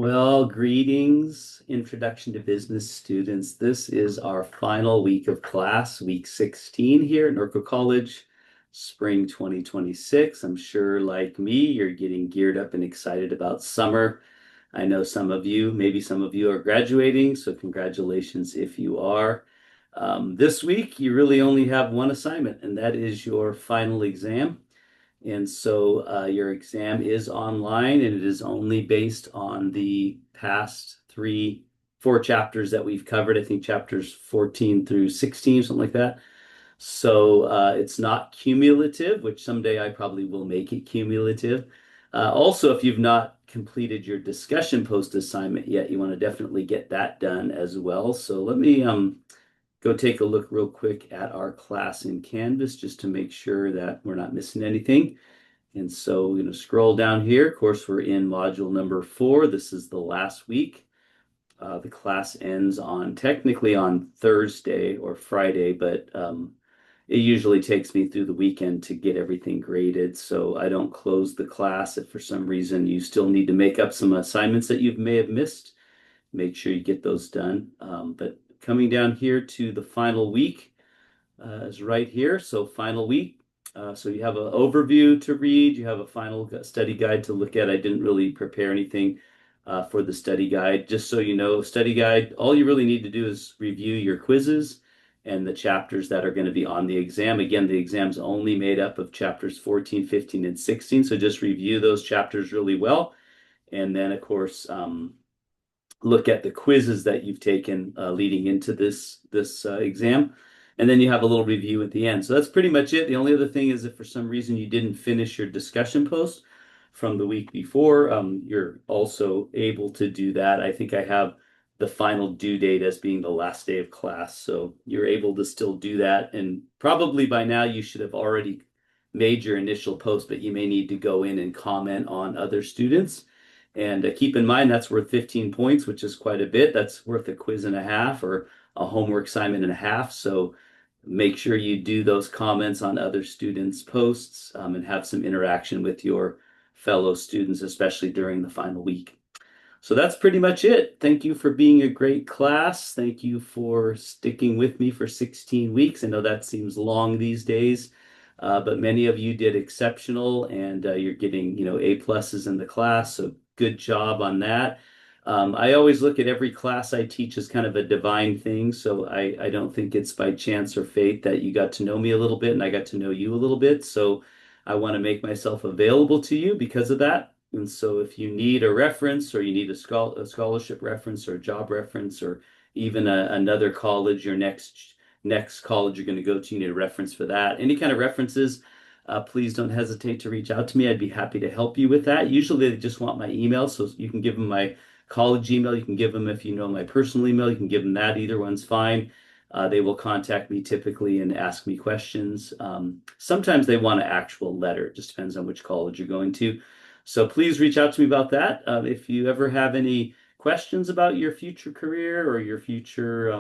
Well, greetings, Introduction to Business students. This is our final week of class, week 16 here at Norco College, spring 2026. I'm sure, like me, you're getting geared up and excited about summer. I know maybe some of you are graduating, so congratulations if you are. This week, you really only have one assignment, and that is your final exam. And so your exam is online and it is only based on the past four chapters that we've covered. I think chapters 14 through 16, something like that. So it's not cumulative, which someday I probably will make it cumulative. Also, if you've not completed your discussion post assignment yet, you want to definitely get that done as well. So let me go take a look real quick at our class in Canvas just to make sure that we're not missing anything. And so we're going to scroll down here. Of course, we're in module number 4. This is the last week. The class ends technically on Thursday or Friday, but it usually takes me through the weekend to get everything graded. So I don't close the class if for some reason you still need to make up some assignments that you may have missed. Make sure you get those done. But coming down here to the final week is right here. So final week. So you have an overview to read. You have a final study guide to look at. I didn't really prepare anything for the study guide. Just so you know, study guide, all you really need to do is review your quizzes and the chapters that are going to be on the exam. Again, the exam's only made up of chapters 14, 15, and 16. So just review those chapters really well. And then, of course, look at the quizzes that you've taken leading into this exam. And then you have a little review at the end. So that's pretty much it. The only other thing is if for some reason you didn't finish your discussion post from the week before, you're also able to do that. I think I have the final due date as being the last day of class. So you're able to still do that. And probably by now you should have already made your initial post, but you may need to go in and comment on other students. And keep in mind that's worth 15 points, which is quite a bit. That's worth a quiz and a half or a homework assignment and a half. So make sure you do those comments on other students' posts and have some interaction with your fellow students, especially during the final week. So that's pretty much it. Thank you for being a great class. Thank you for sticking with me for 16 weeks. I know that seems long these days, but many of you did exceptional and you're getting, A pluses in the class. So good job on that. I always look at every class I teach as kind of a divine thing. So I don't think it's by chance or fate that you got to know me a little bit and I got to know you a little bit. So I want to make myself available to you because of that. And so if you need a reference or you need a scholarship reference or a job reference or even another college, your next college you're going to go to, you need a reference for that. Any kind of references, please don't hesitate to reach out to me. I'd be happy to help you with that. Usually they just want my email, so you can give them my college email. You can give them, if you know my personal email, you can give them that. Either one's fine. They will contact me typically and ask me questions. Sometimes they want an actual letter. It just depends on which college you're going to. So please reach out to me about that. If you ever have any questions about your future career or your future,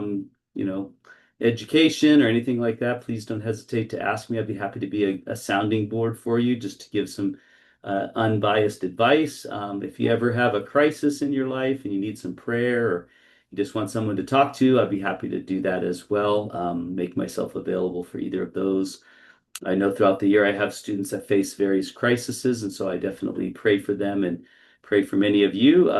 education or anything like that, please don't hesitate to ask me. I'd be happy to be a sounding board for you just to give some unbiased advice. If you ever have a crisis in your life and you need some prayer or you just want someone to talk to, I'd be happy to do that as well. Make myself available for either of those. I know throughout the year I have students that face various crises, and so I definitely pray for them and pray for many of you.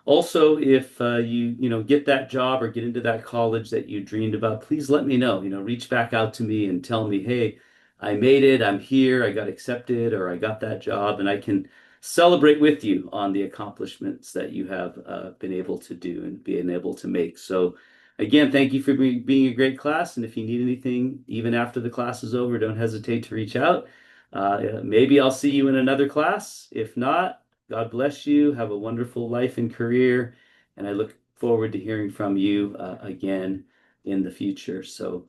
Also, if you get that job or get into that college that you dreamed about, please let me know. Reach back out to me and tell me, hey, I made it, I'm here, I got accepted, or I got that job, and I can celebrate with you on the accomplishments that you have been able to do and being able to make. So again, thank you for being a great class. And if you need anything, even after the class is over, don't hesitate to reach out. Maybe I'll see you in another class. If not, God bless you. Have a wonderful life and career. And I look forward to hearing from you again in the future. So